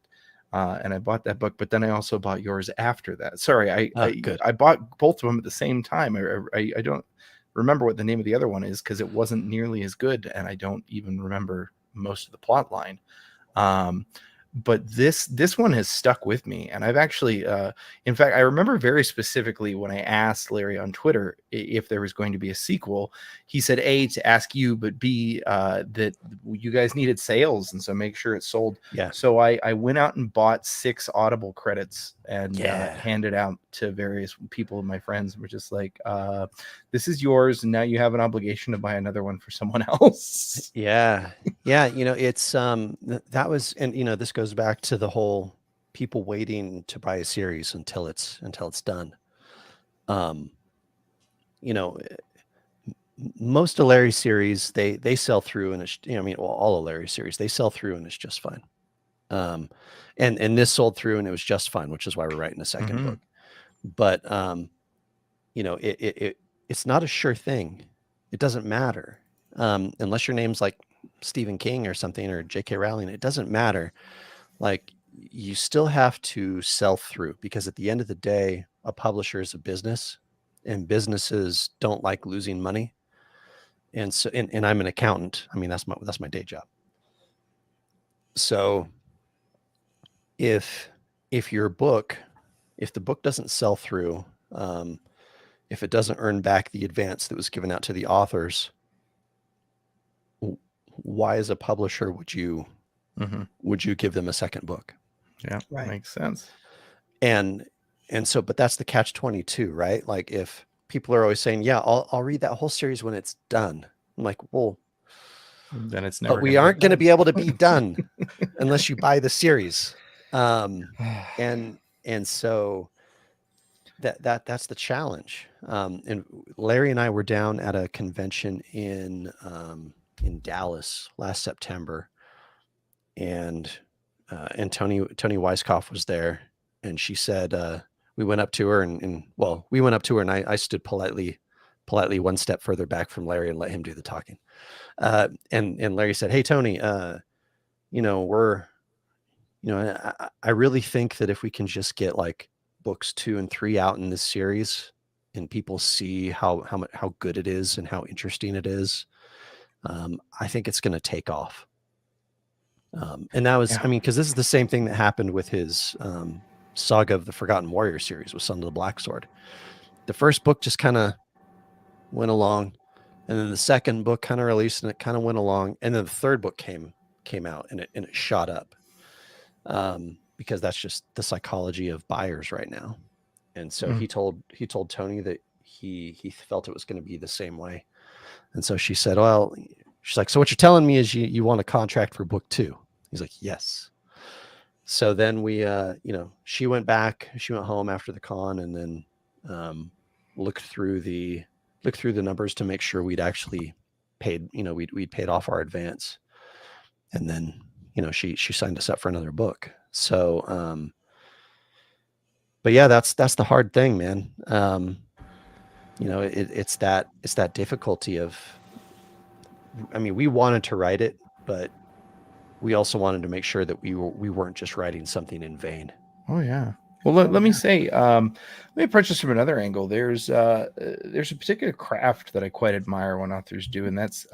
And I bought that book, but then I also bought yours after that. Sorry, I bought both of them at the same time. I don't remember what the name of the other one is because it wasn't nearly as good, and I don't even remember most of the plot line. But this one has stuck with me, and I've actually, in fact, I remember very specifically when I asked Larry on Twitter if there was going to be a sequel. He said A, to ask you, but B, that you guys needed sales, and so make sure it's sold. Yeah. So I went out and bought 6 Audible credits and handed out to various people, my friends, and were just like, this is yours, and now you have an obligation to buy another one for someone else. Yeah. It's that was, and this goes back to the whole people waiting to buy a series until it's done. Most of Larry's series, they sell through, and it's, all of Larry's series, they sell through and it's just fine. And this sold through and it was just fine, which is why we're writing a second book. But it's not a sure thing. It doesn't matter. Unless your name's like Stephen King or something, or J.K. Rowling, it doesn't matter. Like, you still have to sell through, because at the end of the day, a publisher is a business, and businesses don't like losing money. And so, and I'm an accountant. I mean, that's my day job. So if the book doesn't sell through, if it doesn't earn back the advance that was given out to the authors, why, as a publisher, would you give them a second book? Yeah, Right. Makes sense. And so, but that's the catch-22, right? Like, if people are always saying, "Yeah, I'll read that whole series when it's done," I'm like, well, then it's never. But we aren't going to be able to be done unless you buy the series. And so that's the challenge. And Larry and I were down at a convention in Dallas last September, and Toni Weisskopf was there, and she said, we went up to her, and I stood politely one step further back from Larry and let him do the talking. And Larry said, "Hey, Toni, I really think that if we can just get like books 2 and 3 out in this series, and people see how good it is and how interesting it is, I think it's going to take off." And that was, because this is the same thing that happened with his Saga of the Forgotten Warrior series with Son of the Black Sword. The first book just kind of went along, and then the second book kind of released and it kind of went along, and then the third book came out and it shot up. because that's just the psychology of buyers right now. And so he told Tony that he felt it was going to be the same way. And so she said, well, she's like, so what you're telling me is you want a contract for book 2? He's like, yes. So then we, she went home after the con, and then looked through the numbers to make sure we'd actually paid, we'd paid off our advance. And then, she signed us up for another book. So, but yeah, that's the hard thing, man. It's that difficulty of, I mean, we wanted to write it, but we also wanted to make sure that we weren't just writing something in vain. Oh yeah. Well, let me say, let me approach this from another angle. There's a particular craft that I quite admire when authors do, and that's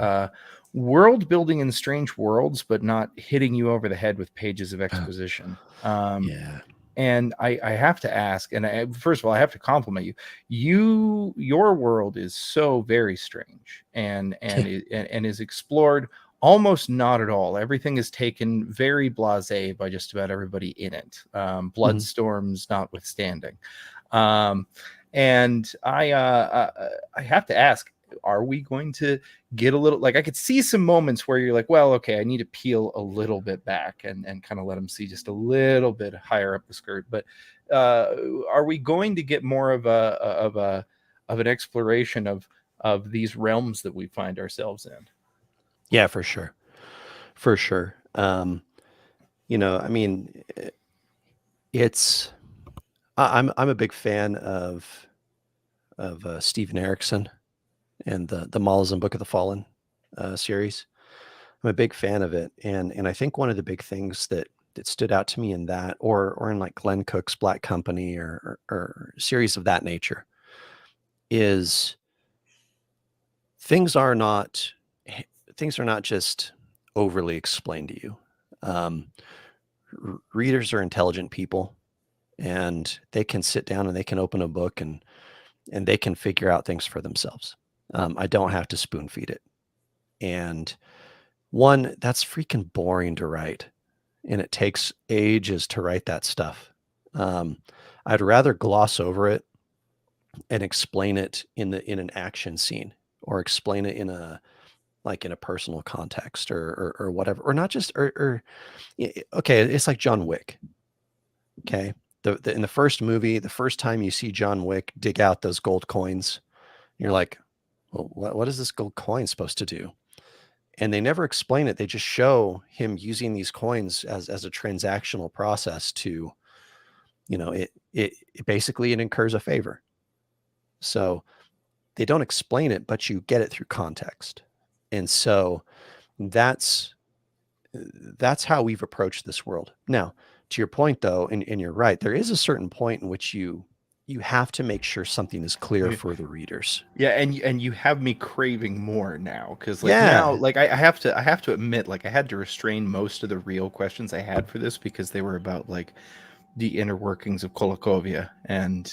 world building in strange worlds, but not hitting you over the head with pages of exposition. Yeah. And I have to ask, and first of all, I have to compliment you. Your world is so very strange and is explored almost not at all. Everything is taken very blasé by just about everybody in it. Bloodstorms notwithstanding. And I have to ask, are we going to get a little, like, I could see some moments where you're like, well, okay, I need to peel a little bit back and kind of let them see just a little bit higher up the skirt. But are we going to get more of an exploration of these realms that we find ourselves in? Yeah, for sure. For sure. I mean, I'm a big fan of Steven Erikson and the Malazan Book of the Fallen series. I'm a big fan of it, and I think one of the big things that stood out to me in that, or in like Glenn Cook's Black Company or series of that nature, is things are not just overly explained to you. Readers are intelligent people, and they can sit down and they can open a book and they can figure out things for themselves. I don't have to spoon feed it. And one, that's freaking boring to write, and it takes ages to write that stuff. I'd rather gloss over it and explain it in an action scene, or explain it in a personal context, or whatever, or not just, okay, it's like John Wick. Okay. In the first movie, the first time you see John Wick dig out those gold coins, you're like, well, what is this gold coin supposed to do? And they never explain it. They just show him using these coins as a transactional process to, it basically, it incurs a favor. So they don't explain it, but you get it through context. And so that's how we've approached this world. Now, to your point though, and you're right, there is a certain point in which you have to make sure something is clear for the readers. Yeah, and you have me craving more now, because now, like, I have to admit, like, I had to restrain most of the real questions I had for this, because they were about like the inner workings of Kolakovia and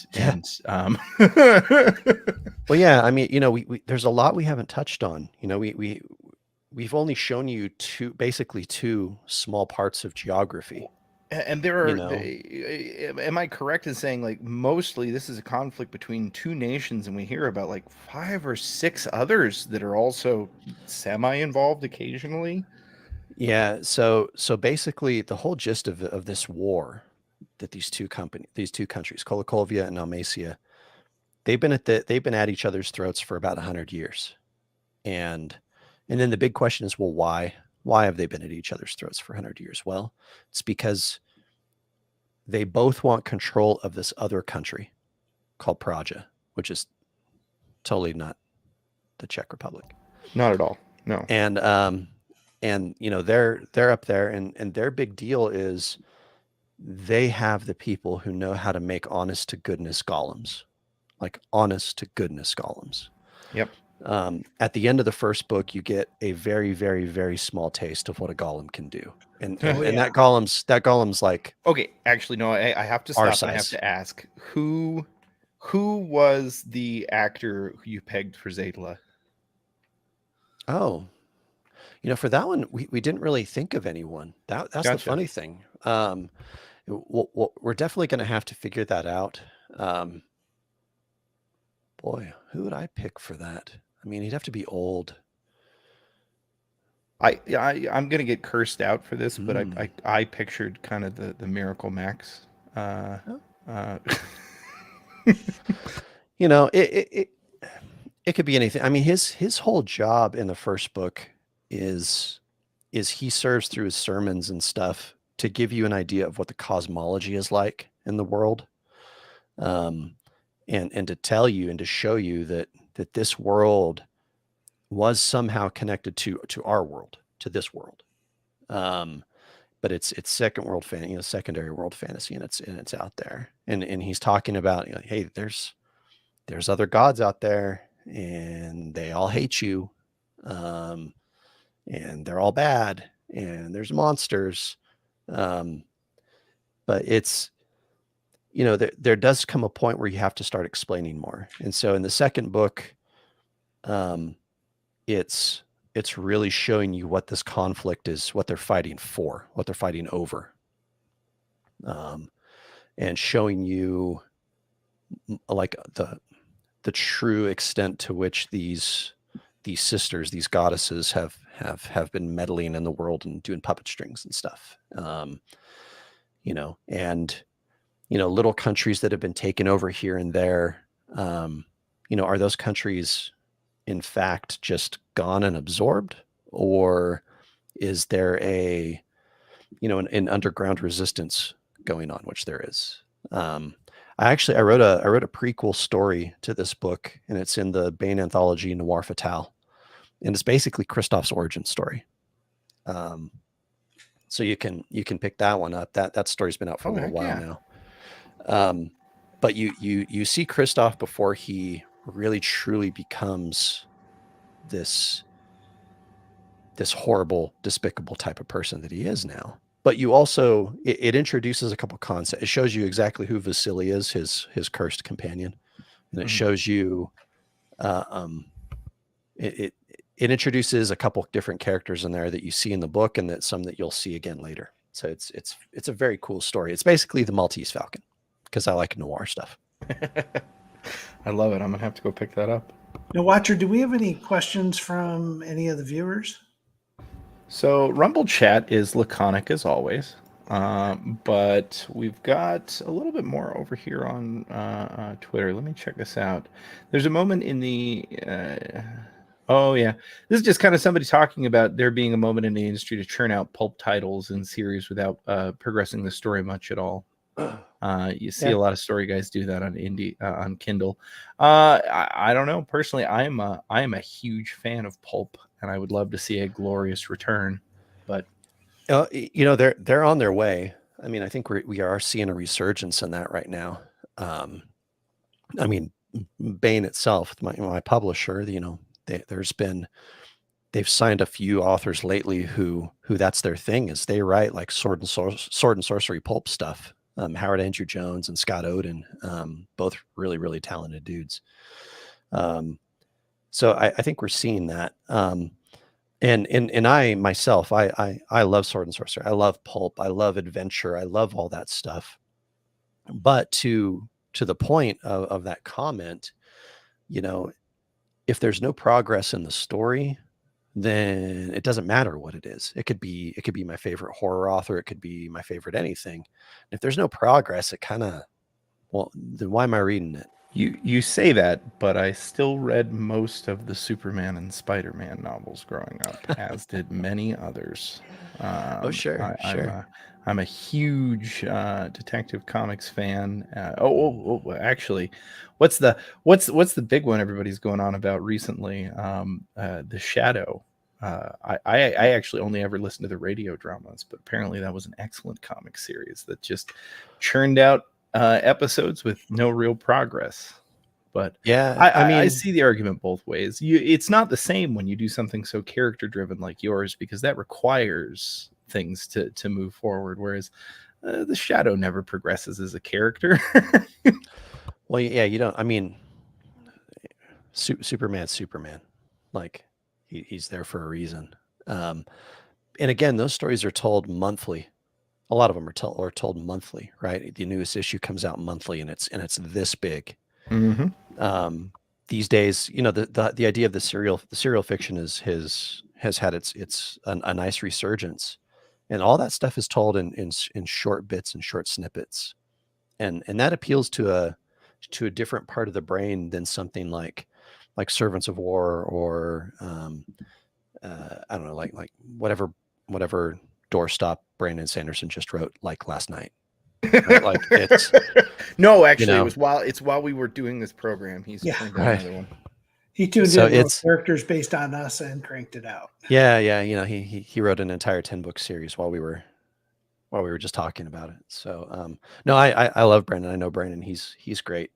well, yeah, I mean, we there's a lot we haven't touched on. We've only shown you basically two small parts of geography. And there are, am I correct in saying, like, mostly this is a conflict between two nations, and we hear about like 5 or 6 others that are also semi-involved occasionally? Yeah. So basically, the whole gist of this war that these two countries, Kolakovia and Dalmatia, they've been at each other's throats for about 100 years, and then the big question is, well, why? Why have they been at each other's throats for 100 years? Well, it's because they both want control of this other country called Praja, which is totally not the Czech Republic. Not at all. No. And they're up there, and their big deal is they have the people who know how to make honest to goodness golems, like honest to goodness golems. Yep. At the end of the first book, you get a very, very, very small taste of what a golem can do, and that golem's like, okay, actually, no, I have to stop. I have to ask, who was the actor who you pegged for Zadla? Oh, for that one, we didn't really think of anyone. That's gotcha. The funny thing. We're definitely going to have to figure that out. Boy, who would I pick for that? I mean, he'd have to be old. I'm gonna get cursed out for this, but Mm. I pictured kind of the Miracle Max. Oh. Uh, You know, it could be anything. I mean, his whole job in the first book is he serves through his sermons and stuff to give you an idea of what the cosmology is like in the world, and to tell you and to show you that this world was somehow connected to our world, to this world. But it's second world secondary world fantasy, and it's out there. And he's talking about, hey, there's other gods out there, and they all hate you, and they're all bad, and there's monsters. But it's, there does come a point where you have to start explaining more. And so in the second book, it's really showing you what this conflict is, what they're fighting for, what they're fighting over, and showing you like the true extent to which these sisters, these goddesses have been meddling in the world and doing puppet strings and stuff. And little countries that have been taken over here and there. Are those countries in fact just gone and absorbed, or is there an underground resistance going on, which there is? I wrote a prequel story to this book, and it's in the Bain anthology Noir Fatale, and it's basically Christoph's origin story. So you can pick that one up. That story's been out for a little while now. But you see Christoph before he really truly becomes this horrible, despicable type of person that he is now. But you also, it introduces a couple concepts. It shows you exactly who Vasily is, his cursed companion, and it shows you, it introduces a couple different characters in there that you see in the book, and that some that you'll see again later. So it's a very cool story. It's basically the Maltese Falcon, because I like noir stuff. I love it. I'm gonna have to go pick that up. Now, Watcher, do we have any questions from any of the viewers? So Rumble chat is laconic as always, but we've got a little bit more over here on Twitter. Let me check this out. There's a moment in the oh yeah, this is just kind of somebody talking about there being a moment in the industry to churn out pulp titles and series without progressing the story much at all. You see a lot of story guys do that on Kindle. I don't know. Personally, I am a huge fan of pulp, and I would love to see a glorious return. But they're on their way. I mean, I think we are seeing a resurgence in that right now. I mean, Bain itself, my publisher, they've signed a few authors lately who that's their thing, is they write like sword and sorcery pulp stuff. Howard Andrew Jones and Scott Oden, both really, really talented dudes. So I think we're seeing that. And I myself, I love sword and sorcery. I love pulp. I love adventure. I love all that stuff. But to the point of that comment, if there's no progress in the story, then it doesn't matter what it is. It could be my favorite horror author. It could be my favorite anything. If there's no progress, it kind of, well, then why am I reading it? You say that, but I still read most of the Superman and Spider-Man novels growing up, as did many others. Sure. I'm a huge Detective Comics fan. Actually, what's the big one everybody's going on about recently? The Shadow. I actually only ever listened to the radio dramas, but apparently that was an excellent comic series that just churned out episodes with no real progress. But yeah, I see the argument both ways. It's not the same when you do something so character driven like yours, because that requires things to move forward, whereas the Shadow never progresses as a character. Well, yeah, you don't. I mean, Superman's Superman. Like, he's there for a reason. And again, those stories are told monthly. a lot of them are told monthly, right? The newest issue comes out monthly, and it's this big. These days, you know, the idea of the serial fiction has had a nice resurgence, and all that stuff is told in short bits and short snippets, and that appeals to a different part of the brain than something like Servants of War, or I don't know, like whatever doorstop Brandon Sanderson just wrote like last night. Right? Like it's No, actually, you know, it's while we were doing this program, he's Yeah. turned out right. another one. He tuned So in with it's characters based on us and cranked it out. yeah, you know, he wrote an entire 10-book series while we were just talking about it. So no, I love Brandon. I know Brandon. He's great.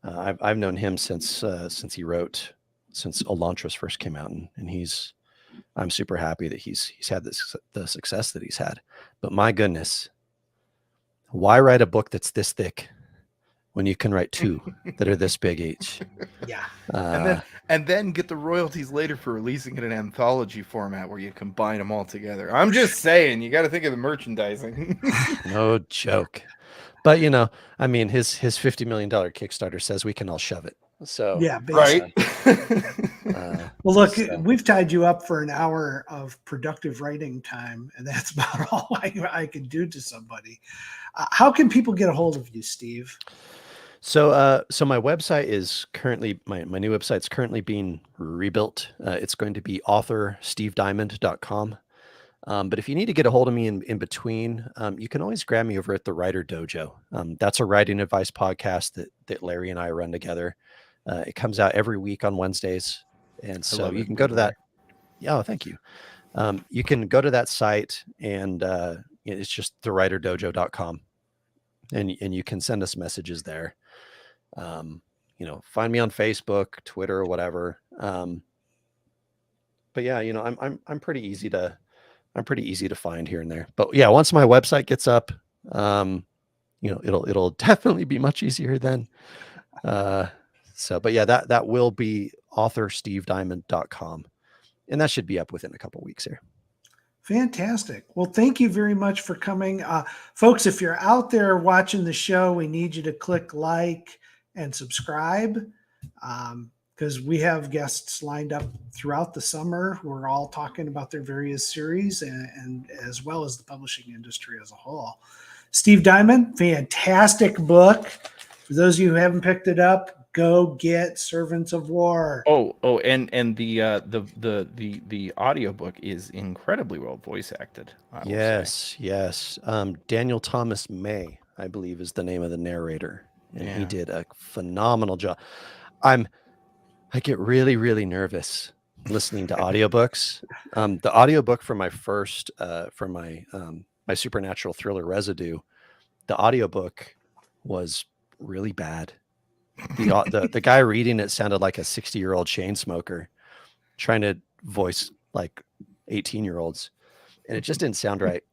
I've known him since Elantris first came out, and I'm super happy that he's had the success that he's had. But my goodness, why write a book that's this thick when you can write two that are this big each? Yeah. And then get the royalties later for releasing it in anthology format where you combine them all together. I'm just saying, you got to think of the merchandising. No joke. But you know, I mean, his $50 million Kickstarter says we can all shove it. So Yeah, basically. Right. Well, look, so- we've tied you up for an hour of productive writing time, and that's about all I could do to somebody. How can people get a hold of you, Steve? So my website is currently my new website's currently being rebuilt. It's going to be authorstevediamond.com. But if you need to get a hold of me in between, you can always grab me over at the Writer Dojo. That's a writing advice podcast that Larry and I run together. It comes out every week on Wednesdays, and so you can go to that. Yeah, thank you. You can go to that site, and it's just thewriterdojo.com, and you can send us messages there. You know, find me on Facebook, Twitter, or whatever. But yeah, you know, I'm pretty easy to find here and there. But yeah, once my website gets up, you know, it'll definitely be much easier then. So, but yeah, that will be authorstevediamond.com, and that should be up within a couple weeks here. Fantastic. Well, thank you very much for coming. Folks, if you're out there watching the show, we need you to click like and subscribe, because we have guests lined up throughout the summer who are all talking about their various series, and as well as the publishing industry as a whole. Steve Diamond, fantastic book. For those of you who haven't picked it up, go get Servants of War. And the audiobook is incredibly well voice acted. I will say. Yes. Daniel Thomas May, I believe, is the name of the narrator, and he did a phenomenal job. I get really, really nervous listening to audiobooks. The audiobook for my first, my supernatural thriller Residue, the audiobook was really bad. The guy reading it sounded like a 60-year-old chain smoker trying to voice like 18-year-olds, and it just didn't sound right,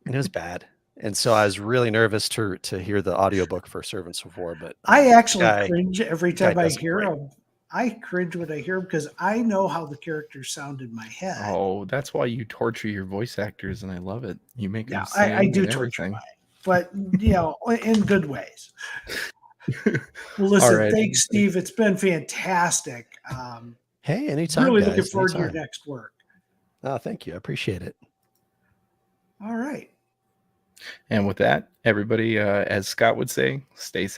and it was bad. And so I was really nervous to hear the audiobook for Servants of War. But I actually cringe every time I does hear great. him. I cringe when I hear him because I know how the characters sound in my head. Oh, that's why you torture your voice actors, and I love it. You make them Yeah, sing I do and torture everything. mine, but you know, in good ways. Well, listen, right. thanks, Steve. It's been fantastic. Hey, anytime, Really guys. looking forward to your Anytime. next work. Oh, thank you. I appreciate it. All right. And with that, everybody, as Scott would say, stay safe.